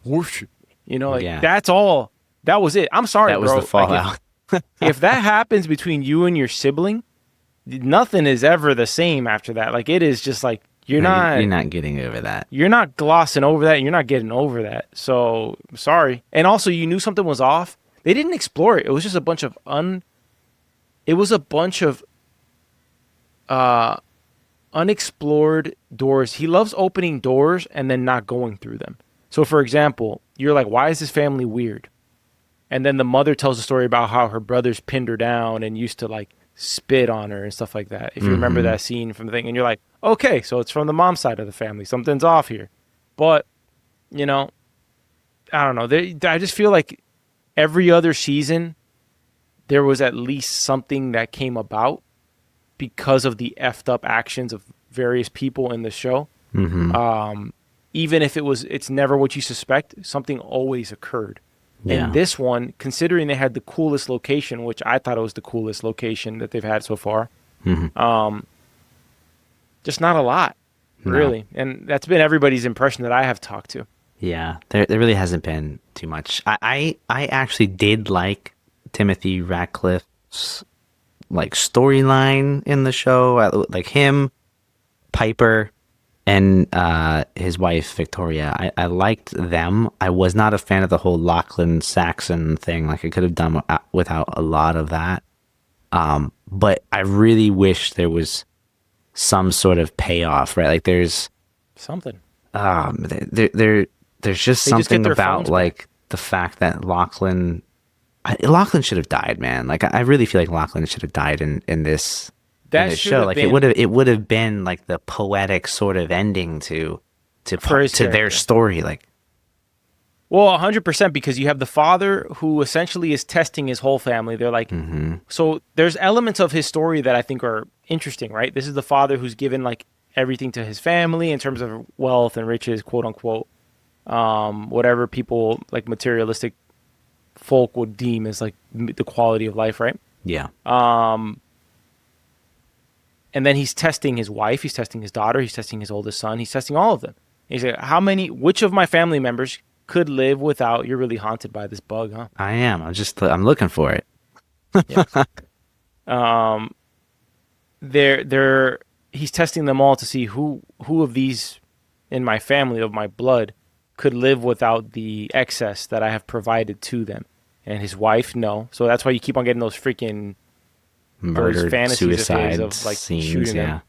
worship me. You know, like, Yeah. that's all. That was it. I'm sorry, That was bro. the fallout. If that happens between you and your sibling, nothing is ever the same after that. Like, it is just like, You're not getting over that. you're not glossing over that. You're not getting over that. So sorry. And also, you knew something was off. They didn't explore it. It was just a bunch of unexplored doors. He loves opening doors and then not going through them. So, for example, you're like, why is this family weird? And then the mother tells a story about how her brothers pinned her down and used to like spit on her and stuff like that. If you remember that scene from the thing, and you're like, okay, so it's from the mom side of the family. Something's off here. But, you know, I don't know. I just feel like every other season, there was at least something that came about because of the effed up actions of various people in the show. Even if it's never what you suspect, something always occurred. Yeah. And this one, considering they had the coolest location, which I thought it was the coolest location that they've had so far, just not a lot, really. And that's been everybody's impression that I have talked to. Yeah, there really hasn't been too much. I actually did like Timothy Ratcliffe's like storyline in the show, like him, Piper, and his wife Victoria. I liked them. I was not a fan of the whole Lachlan Saxon thing. Like I could have done without a lot of that. But I really wish there was some sort of payoff, right? Like there's Something. there's just They just get something their about phones like the fact that Lachlan should have died, man. Like I really feel like Lachlan should have died in this Should show. have Like been it would have been like the poetic sort of ending to For his their character. story. Like Well, 100%, because you have the father who essentially is testing his whole family. They're like, so there's elements of his story that I think are interesting, right? This is the father who's given like everything to his family in terms of wealth and riches, quote unquote, whatever people like materialistic folk would deem as like the quality of life, right? yeah, And then he's testing his wife, he's testing his daughter, he's testing his oldest son, he's testing all of them. He's like, which of my family members could live without, you're really haunted by this bug, huh? I am. I'm looking for it. He's testing them all to see who of these in my family, of my blood, could live without the excess that I have provided to them. And his wife, no. So that's why you keep on getting those freaking Murder, fantasies of his suicide of, like, scenes. shooting Yeah,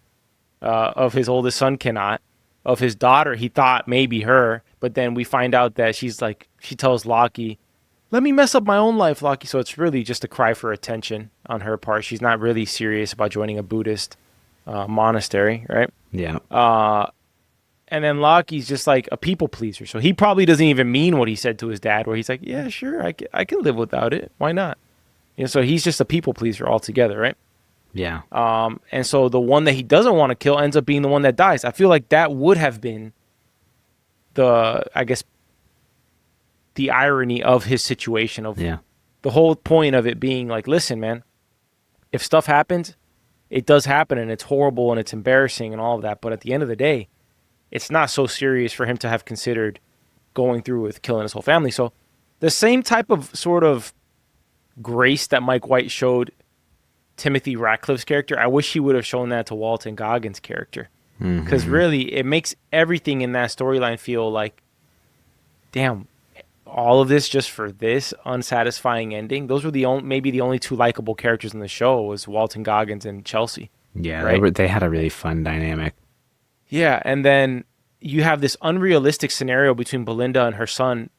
them. Of his oldest son cannot. Of his daughter, he thought maybe her, but then we find out that she tells Lockie, let me mess up my own life, Lockie. So it's really just a cry for attention on her part. She's not really serious about joining a Buddhist monastery, right? yeah. And then Lockie's just like a people pleaser. So he probably doesn't even mean what he said to his dad, where he's like, yeah, sure, I can live without it. Why not? You know, so he's just a people pleaser altogether, right? Yeah. And so the one that he doesn't want to kill ends up being the one that dies. I feel like that would have been the irony of his situation, of Yeah. the whole point of it being like, listen, man, if stuff happens, it does happen and it's horrible and it's embarrassing and all of that. But at the end of the day, it's not so serious for him to have considered going through with killing his whole family. So the same type of sort of grace that Mike White showed Timothy Ratcliffe's character. I wish he would have shown that to Walton Goggins' character, because Mm-hmm. really it makes everything in that storyline feel like, damn, all of this just for this unsatisfying ending. Those were maybe the only two likable characters in the show was Walton Goggins and Chelsea, Yeah, right? they had a really fun dynamic. Yeah, and then you have this unrealistic scenario between Belinda and her son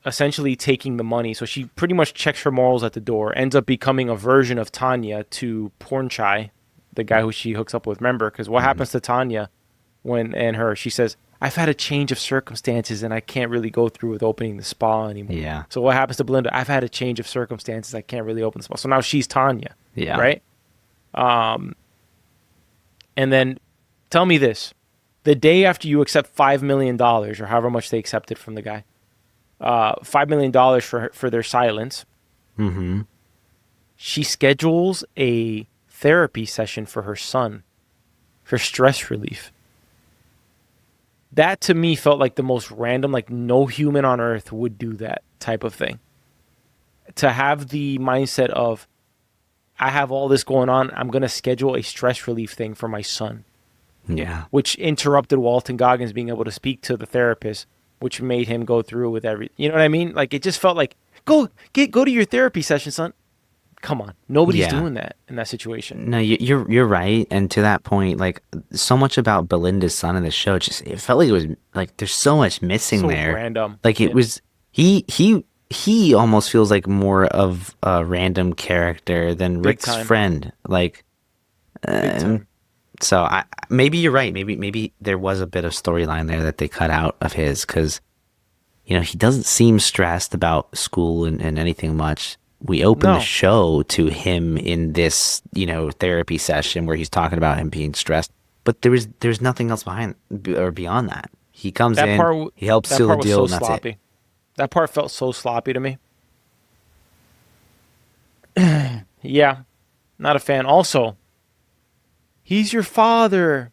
essentially taking the money. So she pretty much checks her morals at the door, ends up becoming a version of Tanya to Pornchai, the guy who she hooks up with. Remember, because what Hmm. happens to Tanya she says, I've had a change of circumstances and I can't really go through with opening the spa anymore. Yeah, So what happens to Belinda? I've had a change of circumstances. I can't really open the spa. So now she's Tanya, yeah. right? And then tell me this. The day after you accept $5 million or however much they accepted from the guy, $5 million for their silence, Mm-hmm. she schedules a therapy session for her son for stress relief. That to me felt like the most random, like no human on earth would do that type of thing. To have the mindset of, I have all this going on, I'm going to schedule a stress relief thing for my son, Yeah. which interrupted Walton Goggins being able to speak to the therapist, which made him go through with you know what I mean? Like it just felt like, go to your therapy session, son. Come on. Nobody's Yeah. doing that in that situation. No, you're right. And to that point, like so much about Belinda's son in the show, just it felt like it was like there's so much missing So there. random. Like it Yeah. was he almost feels like more of a random character than Big Rick's time. friend. Like Big time. so I maybe you're right. Maybe there was a bit of storyline there that they cut out of his because he doesn't seem stressed about school and anything much. We open the No. show to him in this, therapy session where he's talking about him being stressed, but there's nothing else behind or beyond that. He comes That in, part he helps that seal the part was deal, so and that's it. sloppy. That part felt so sloppy to me. Yeah. Not a fan. Also, he's your father.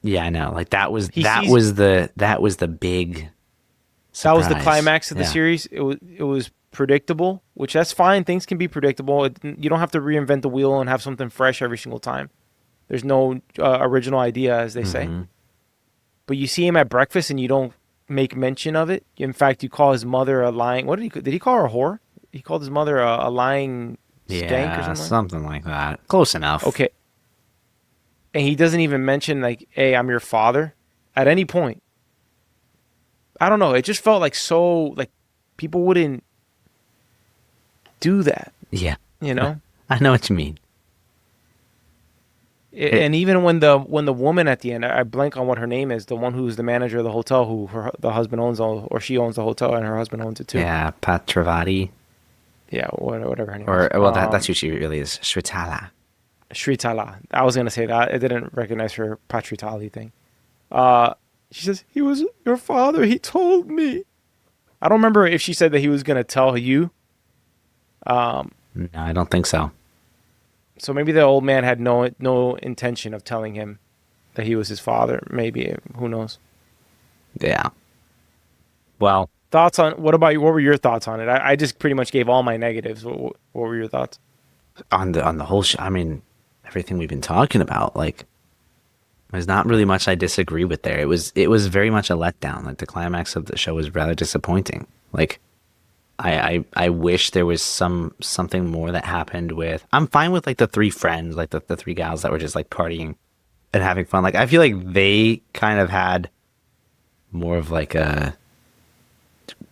Yeah, I know. Like that was He that sees was the big that was the surprise. climax of the Yeah. series. It was predictable, which that's fine. Things can be predictable. You don't have to reinvent the wheel and have something fresh every single time. There's no original idea, as they say. Hmm. But you see him at breakfast and you don't make mention of it. In fact, you call his mother a lying. What did he call her a whore? He called his mother a lying skank or Yeah, something. something like that. Close enough. Okay, and he doesn't even mention like, "Hey, I'm your father," at any point. I don't know. It just felt like people wouldn't do that, Yeah. you know. I know what you mean. It, And even when the woman at the end, I blank on what her name is, the one who's the manager of the hotel, the husband owns or she owns the hotel, and her husband owns it too. yeah, Patravati. Yeah, whatever her name Or is. well, that's who she really is, Shritala. Shritala. I was gonna say that. I didn't recognize her Patritali thing. She says, he was your father. He told me. I don't remember if she said that he was gonna tell you. No, I don't think so. So maybe the old man had no intention of telling him that he was his father. Maybe, who knows? Yeah. Well, Thoughts on what about you? What were your thoughts on it? I just pretty much gave all my negatives. What were your thoughts? on the whole show, I mean, everything we've been talking about, like, there's not really much I disagree with there. It was very much a letdown. Like the climax of the show was rather disappointing. Like, I wish there was something more that happened with. I'm fine with like the three friends, like the three gals that were just like partying and having fun. Like I feel like they kind of had more of like a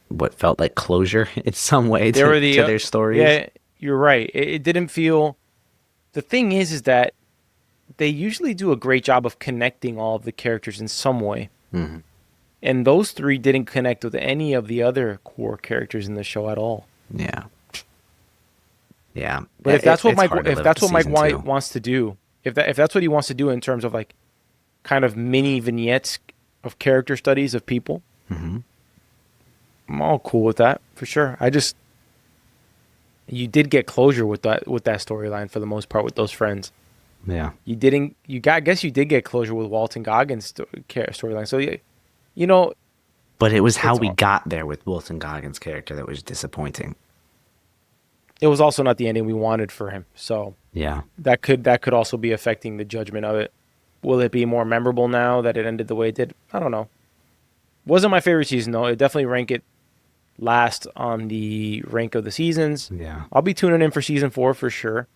what felt like closure in some way They to, were the to their stories. Yeah, you're right. It didn't feel. The thing is that they usually do a great job of connecting all of the characters in some way. Hmm. And those three didn't connect with any of the other core characters in the show at all. Yeah. Yeah. But if that's what It's Mike, hard to if live that's up to what Mike season White two. wants to do, if that's what he wants to do in terms of like, kind of mini vignettes of character studies of people, Hmm. I'm all cool with that for sure. You did get closure with that storyline for the most part with those friends. Yeah. You didn't. I guess you did get closure with Walton Goggins' storyline. So yeah, you know, But it was how It's we all- got there with Wilson Goggins' character that was disappointing. it was also not the ending we wanted for him. So Yeah. that could also be affecting the judgment of it. Will it be more memorable now that it ended the way it did? I don't know. Wasn't my favorite season though. It definitely rank it last on the rank of the seasons. Yeah. I'll be tuning in for season 4 for sure.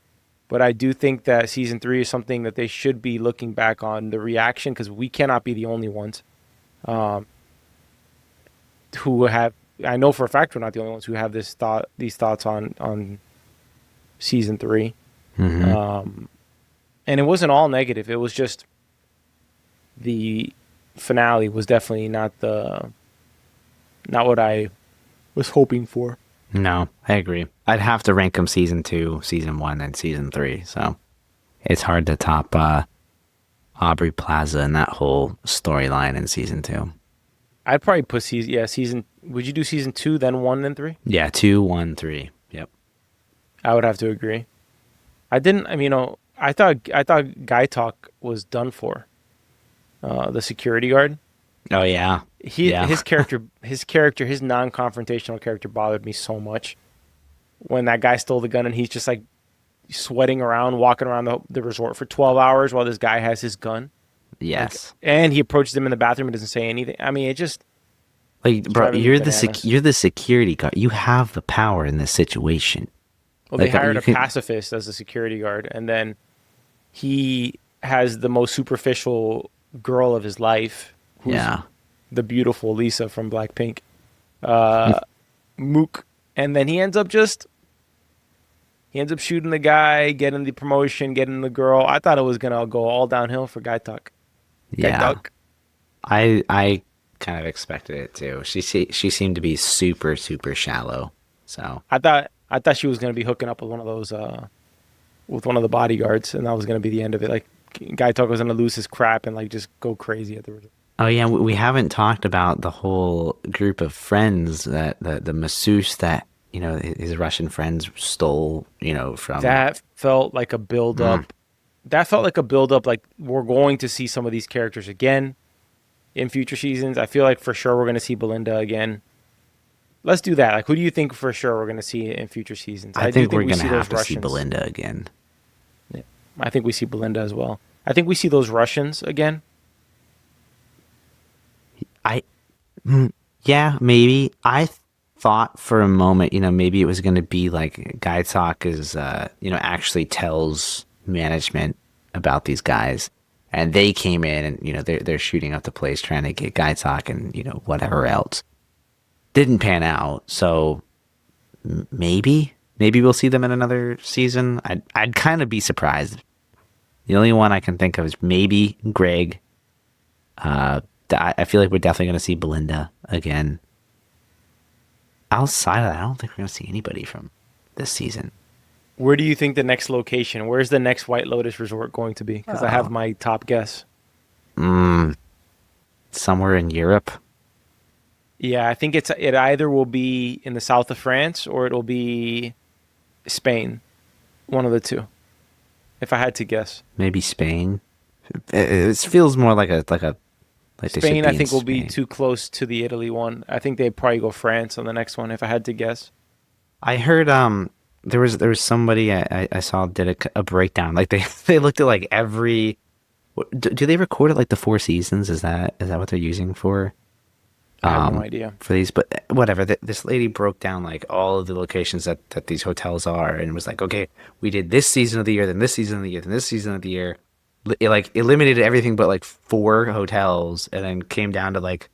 But I do think that season 3 is something that they should be looking back on the reaction, because we cannot be the only ones um, who have. I know for a fact we're not the only ones who have these thoughts on season 3. Hmm. Um, and it wasn't all negative. It was just the finale was definitely not what I was hoping for. No, I agree. I'd have to rank them season 2, season 1, and season 3. So it's hard to top Aubrey Plaza and that whole storyline in season 2. I'd probably put season. Would you do season 2, then 1, then 3? Yeah, 2, 1, 3. Yep. I would have to agree. I didn't. I mean, I thought Guy Talk was done for. The security guard. Oh yeah. He Yeah. his non-confrontational character bothered me so much. When that guy stole the gun and he's just like sweating around, walking around the resort for 12 hours while this guy has his gun. Like, Yes. and he approaches him in the bathroom and doesn't say anything. I mean, it just Like, it's bro, driving me bananas. you're the security guard. You have the power in this situation. Well, they Like hired you a can. pacifist as a security guard, and then he has the most superficial girl of his life, who's Yeah. the beautiful Lisa from Blackpink, uh, Mook, and then he ends up shooting the guy, getting the promotion, getting the girl. I thought it was gonna go all downhill for Guy Tuck. Guy Yeah. Tuck. I kind of expected it too. She seemed to be super shallow. So I thought she was gonna be hooking up with one of the bodyguards, and that was gonna be the end of it. Like Guy Tuck was gonna lose his crap and like just go crazy at the resort. oh yeah, we haven't talked about the whole group of friends that the masseuse that his Russian friends stole from. That felt like a build Mm, up. That felt like a build up. Like we're going to see some of these characters again in future seasons. I feel like for sure we're going to see Belinda again. Let's do that. Like, who do you think for sure we're going to see in future seasons? I I do think think we're we gonna see those have to see Russians. Belinda again. Yeah. I think we see Belinda as well. I think we see those Russians again. I yeah, maybe. Thought for a moment, maybe it was going to be like Guy Talk is, actually tells management about these guys, and they came in and they're shooting up the place trying to get Guy Talk and whatever else. Didn't pan out, so maybe we'll see them in another season. I'd kind of be surprised. The only one I can think of is maybe Greg. I feel like we're definitely going to see Belinda again. Outside of that, I don't think we're going to see anybody from this season. Where do you think the next location? Where's the next White Lotus resort going to be? Because I have my top guess. Somewhere in Europe. Yeah, I think it either will be in the south of France or it'll be Spain. One of the two. If I had to guess. Maybe Spain. It feels more like like they should Spain, be I in think, will be Spain. too close to the Italy one. I think they'd probably go France on the next one, if I had to guess. I heard there was somebody I saw did a breakdown. Like they they looked at like every. Do they record it like the Four Seasons? Is that what they're using for? I have no idea. For these, but whatever. This lady broke down like all of the locations that these hotels are, and was like, okay, we did this season of the year, then this season of the year, then this season of the year. It like eliminated everything but like 4 hotels, and then came down to like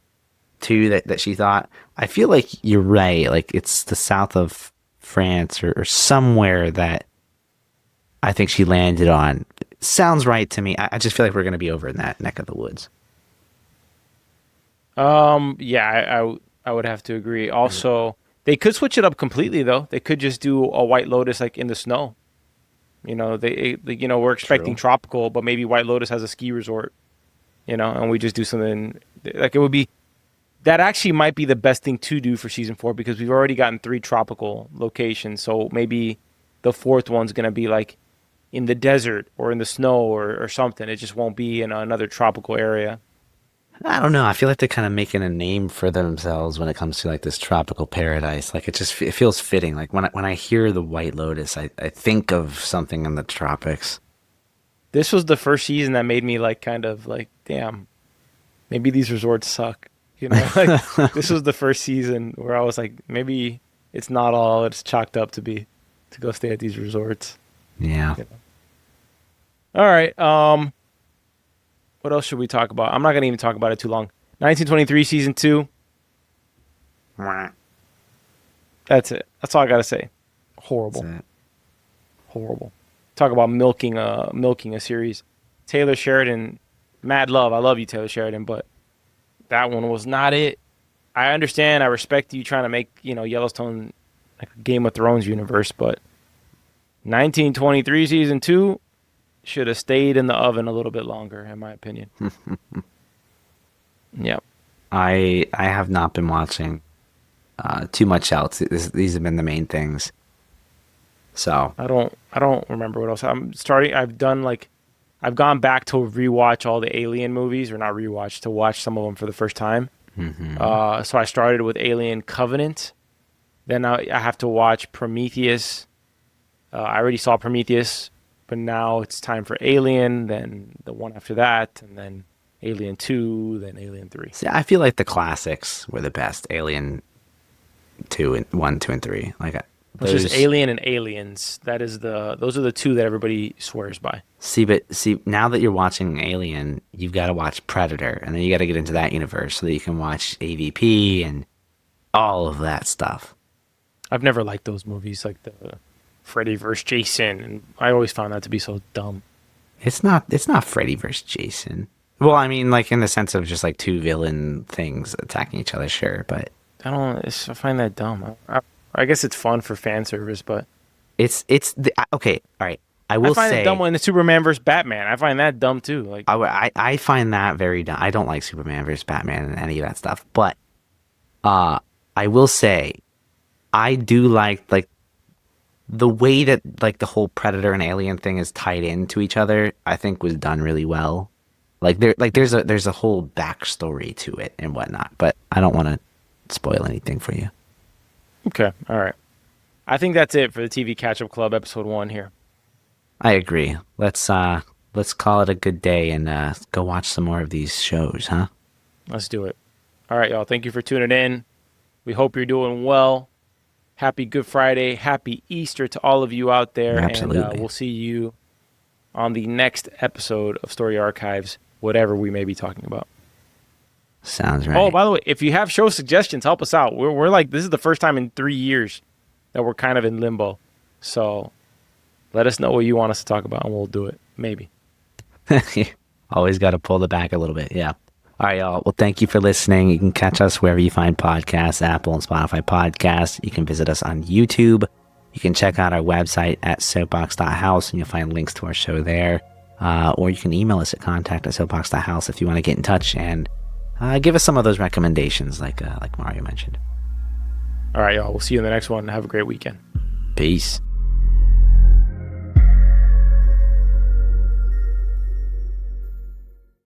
2 that she thought. I feel like you're right. Like it's the south of France or somewhere that I think she landed on. Sounds right to me. I just feel like we're gonna be over in that neck of the woods. Yeah, I would have to agree. Also, they could switch it up completely though. They could just do a White Lotus like in the snow. We're expecting True. tropical, but maybe White Lotus has a ski resort. And we just do something like it would be. That actually might be the best thing to do for season 4 because we've already gotten 3 tropical locations. So maybe the 4th one's gonna be like in the desert or in the snow or something. It just won't be in another tropical area. I don't know. I feel like they're kind of making a name for themselves when it comes to like this tropical paradise. Like it feels fitting. Like when I hear the White Lotus, I think of something in the tropics. This was the first season that made me like kind of like, damn, maybe these resorts suck. You know, like this was the first season where I was like, maybe it's not all it's chalked up to be to go stay at these resorts. Yeah. You know? All right. What else should we talk about? I'm not gonna even talk about it too long. 1923 season 2. That's it. That's all I gotta say. Horrible. That's it. Horrible. Talk about milking a series. Taylor Sheridan, mad love. I love you, Taylor Sheridan, but that one was not it. I understand. I respect you trying to make Yellowstone like a Game of Thrones universe, but 1923 season 2 should have stayed in the oven a little bit longer, in my opinion. Yep. I have not been watching too much else. These have been the main things. So I don't remember what else. I've gone back to rewatch all the Alien movies, or not rewatch, to watch some of them for the first time. So I started with Alien Covenant. Then I have to watch Prometheus. I already saw Prometheus, but now it's time for Alien, then the one after that, and then Alien 2, then Alien 3. see, I feel like the classics were the best. Alien 2 and 1, 2, and 3. Like It's just Alien and Aliens. Those are the two that everybody swears by. See, now that you're watching Alien, you've got to watch Predator, and then you got to get into that universe so that you can watch AVP and all of that stuff. I've never liked those movies, like the Freddy vs. Jason, and I always found that to be so dumb. It's not Freddy versus Jason. Well, I mean, like in the sense of just like two villain things attacking each other, sure, but I find that dumb. I guess it's fun for fan service, but okay. All right, I will find say it dumb when the Superman versus Batman. I find that dumb too. Like I find that very dumb. I don't like Superman versus Batman and any of that stuff, but I will say I do like the way that like the whole Predator and Alien thing is tied into each other. I think was done really well. There's a whole backstory to it and whatnot, but I don't want to spoil anything for you. Okay, all right. I think that's it for the TV Catchup Club episode 1 here. I agree. Let's call it a good day and go watch some more of these shows, huh? Let's do it. All right, y'all. Thank you for tuning in. We hope you're doing well. Happy Good Friday. Happy Easter to all of you out there. Absolutely. And we'll see you on the next episode of Story Archives, whatever we may be talking about. Sounds right. Oh, by the way, if you have show suggestions, help us out. We're like, this is the first time in 3 years that we're kind of in limbo. So let us know what you want us to talk about, and we'll do it. Maybe. Always got to pull it back a little bit. Yeah. All right, y'all. Well, thank you for listening. You can catch us wherever you find podcasts, Apple and Spotify podcasts. You can visit us on YouTube. You can check out our website at soapbox.house, and you'll find links to our show there. Or you can email us at contact@soapbox.house if you want to get in touch and give us some of those recommendations like Mario mentioned. All right, y'all. We'll see you in the next one. Have a great weekend. Peace.